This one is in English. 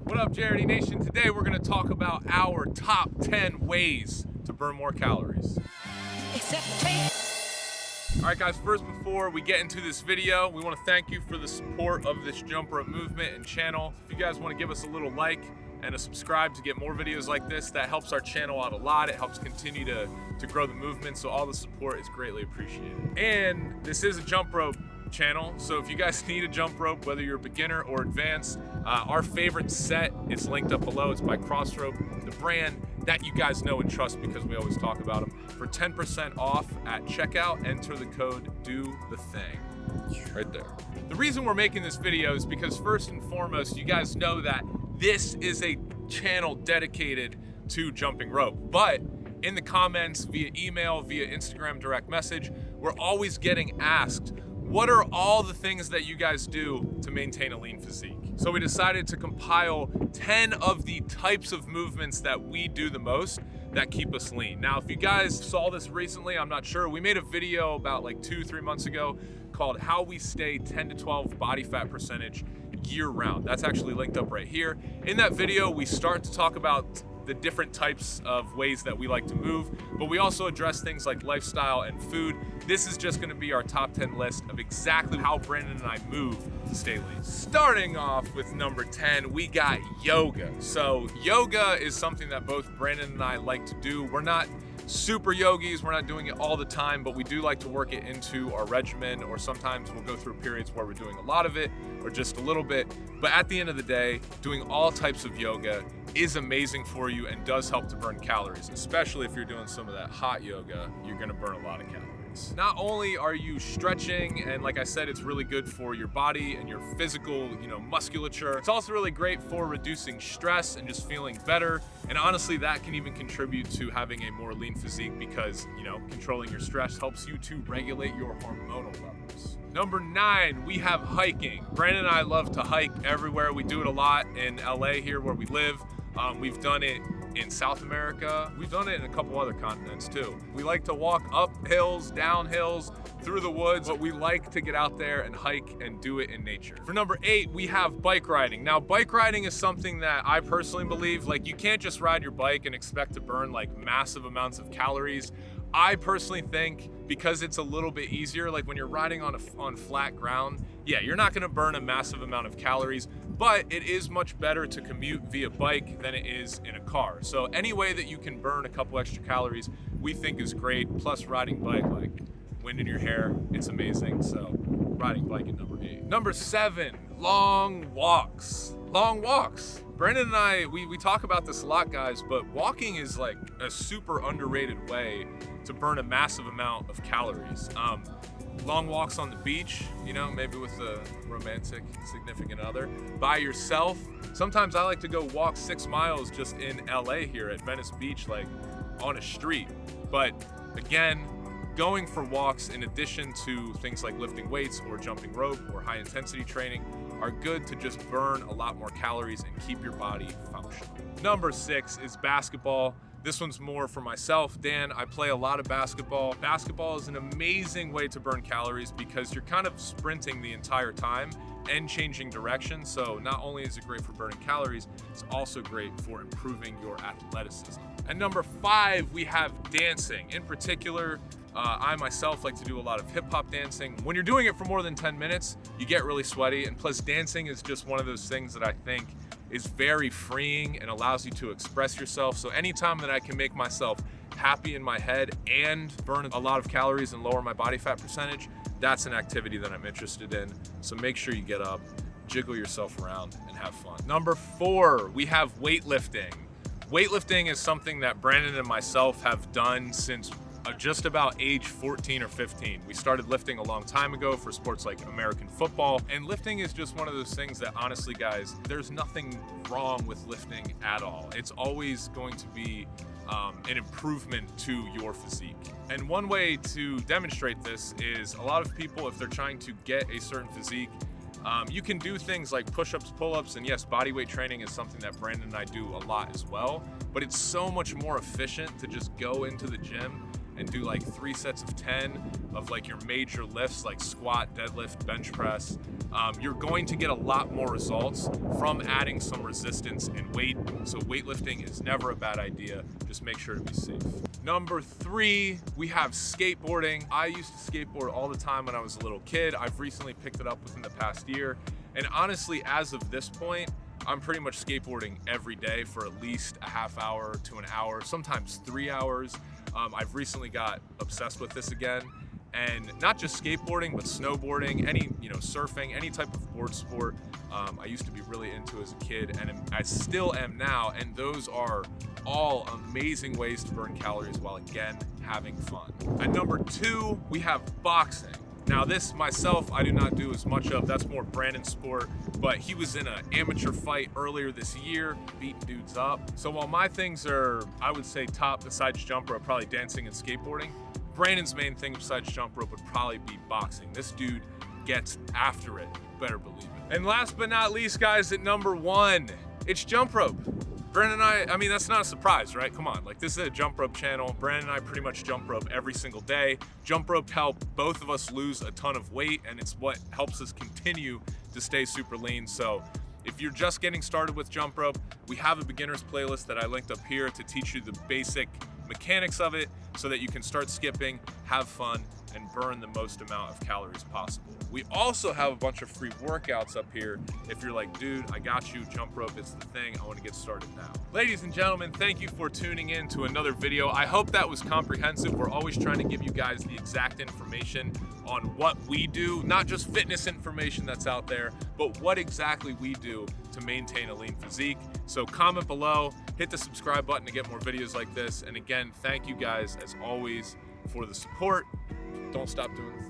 What up, JRD Nation? Today we're going to talk about our top 10 ways to burn more calories. Alright guys, first before we get into this video, we want to thank you for the support of this jump rope movement and channel. If you guys want to give us a little like and a subscribe to get more videos like this, that helps our channel out a lot. It helps continue to grow the movement, so all the support is greatly appreciated. And this is a jump rope channel, so if you guys need a jump rope, whether you're a beginner or advanced, our favorite set is linked up below. It's by Crossrope, the brand that you guys know and trust because we always talk about them. For 10% off at checkout, enter the code DOTHETHING right there. The reason we're making this video is because first and foremost, you guys know that this is a channel dedicated to jumping rope, but in the comments, via email, via Instagram direct message, we're always getting asked, what are all the things that you guys do to maintain a lean physique? So we decided to compile 10 of the types of movements that we do the most that keep us lean. Now, if you guys saw this recently, I'm not sure, we made a video about like 2-3 months ago called How We Stay 10 to 12 Body Fat Percentage Year Round. That's actually linked up right here. In that video, we start to talk about the different types of ways that we like to move, but we also address things like lifestyle and food. This is just gonna be our top 10 list of exactly how Brandon and I move to stay lean. Starting off with number 10, we got yoga. So yoga is something that both Brandon and I like to do. We're not super yogis, we're not doing it all the time, but we do like to work it into our regimen, or sometimes we'll go through periods where we're doing a lot of it or just a little bit. But at the end of the day, doing all types of yoga is amazing for you and does help to burn calories, especially if you're doing some of that hot yoga. You're gonna burn a lot of calories. Not only are you stretching, and like I said, it's really good for your body and your physical, musculature, it's also really great for reducing stress and just feeling better. And honestly, that can even contribute to having a more lean physique because, controlling your stress helps you to regulate your hormonal levels. Number 9, we have hiking. Brandon and I love to hike everywhere. We do it a lot in LA here where we live. We've done it in South America. We've done it in a couple other continents too. We like to walk up hills, down hills, through the woods, but we like to get out there and hike and do it in nature. For number 8, we have bike riding. Now, bike riding is something that I personally believe, you can't just ride your bike and expect to burn massive amounts of calories. I personally think because it's a little bit easier, when you're riding on flat ground, yeah, you're not gonna burn a massive amount of calories, but it is much better to commute via bike than it is in a car. So any way that you can burn a couple extra calories, we think is great. Plus riding bike, wind in your hair, it's amazing. So riding bike at number 8. Number 7, long walks. Long walks. Brandon and I, we talk about this a lot, guys, but walking is a super underrated way to burn a massive amount of calories. Long walks on the beach, maybe with a romantic significant other, by yourself. Sometimes I like to go walk 6 miles just in LA here at Venice Beach, on a street. But again, going for walks in addition to things like lifting weights or jumping rope or high intensity training are good to just burn a lot more calories and keep your body functional. Number 6 is basketball. This one's more for myself. Dan, I play a lot of basketball. Basketball is an amazing way to burn calories because you're kind of sprinting the entire time and changing direction. So not only is it great for burning calories, it's also great for improving your athleticism. And number 5, we have dancing. In particular, I myself like to do a lot of hip hop dancing. When you're doing it for more than 10 minutes, you get really sweaty. And plus dancing is just one of those things that I think is very freeing and allows you to express yourself. So anytime that I can make myself happy in my head and burn a lot of calories and lower my body fat percentage, that's an activity that I'm interested in. So make sure you get up, jiggle yourself around, and have fun. Number 4, we have weightlifting. Weightlifting is something that Brandon and myself have done since just about age 14 or 15. We started lifting a long time ago for sports like American football, and lifting is just one of those things that honestly, guys, there's nothing wrong with lifting at all. It's always going to be an improvement to your physique. And one way to demonstrate this is a lot of people, if they're trying to get a certain physique, you can do things like push-ups, pull-ups, and yes, bodyweight training is something that Brandon and I do a lot as well, but it's so much more efficient to just go into the gym and do like 3 sets of 10 of like your major lifts like squat, deadlift, bench press, you're going to get a lot more results from adding some resistance and weight. So weightlifting is never a bad idea. Just make sure to be safe. Number 3, we have skateboarding. I used to skateboard all the time when I was a little kid. I've recently picked it up within the past year. And honestly, as of this point, I'm pretty much skateboarding every day for at least a half hour to an hour, sometimes 3 hours. I've recently got obsessed with this again. And not just skateboarding, but snowboarding, any, surfing, any type of board sport. I used to be really into as a kid, and I still am now. And those are all amazing ways to burn calories while again having fun. At number 2, we have boxing. Now this myself, I do not do as much of. That's more Brandon's sport, but he was in an amateur fight earlier this year, beating dudes up. So while my things are, I would say top besides jump rope, probably dancing and skateboarding, Brandon's main thing besides jump rope would probably be boxing. This dude gets after it, better believe it. And last but not least, guys, at number 1, it's jump rope. Brandon and I mean, that's not a surprise, right? Come on, like this is a jump rope channel. Brandon and I pretty much jump rope every single day. Jump rope help both of us lose a ton of weight, and it's what helps us continue to stay super lean. So if you're just getting started with jump rope, we have a beginner's playlist that I linked up here to teach you the basic mechanics of it so that you can start skipping, have fun, and burn the most amount of calories possible. We also have a bunch of free workouts up here if you're like, dude, I got you, jump rope, it's the thing, I want to get started now. Ladies and gentlemen, thank you for tuning in to another video. I hope that was comprehensive. We're always trying to give you guys the exact information on what we do, not just fitness information that's out there, but what exactly we do to maintain a lean physique. So comment below, hit the subscribe button to get more videos like this. And again, thank you guys as always for the support. Don't stop doing the thing.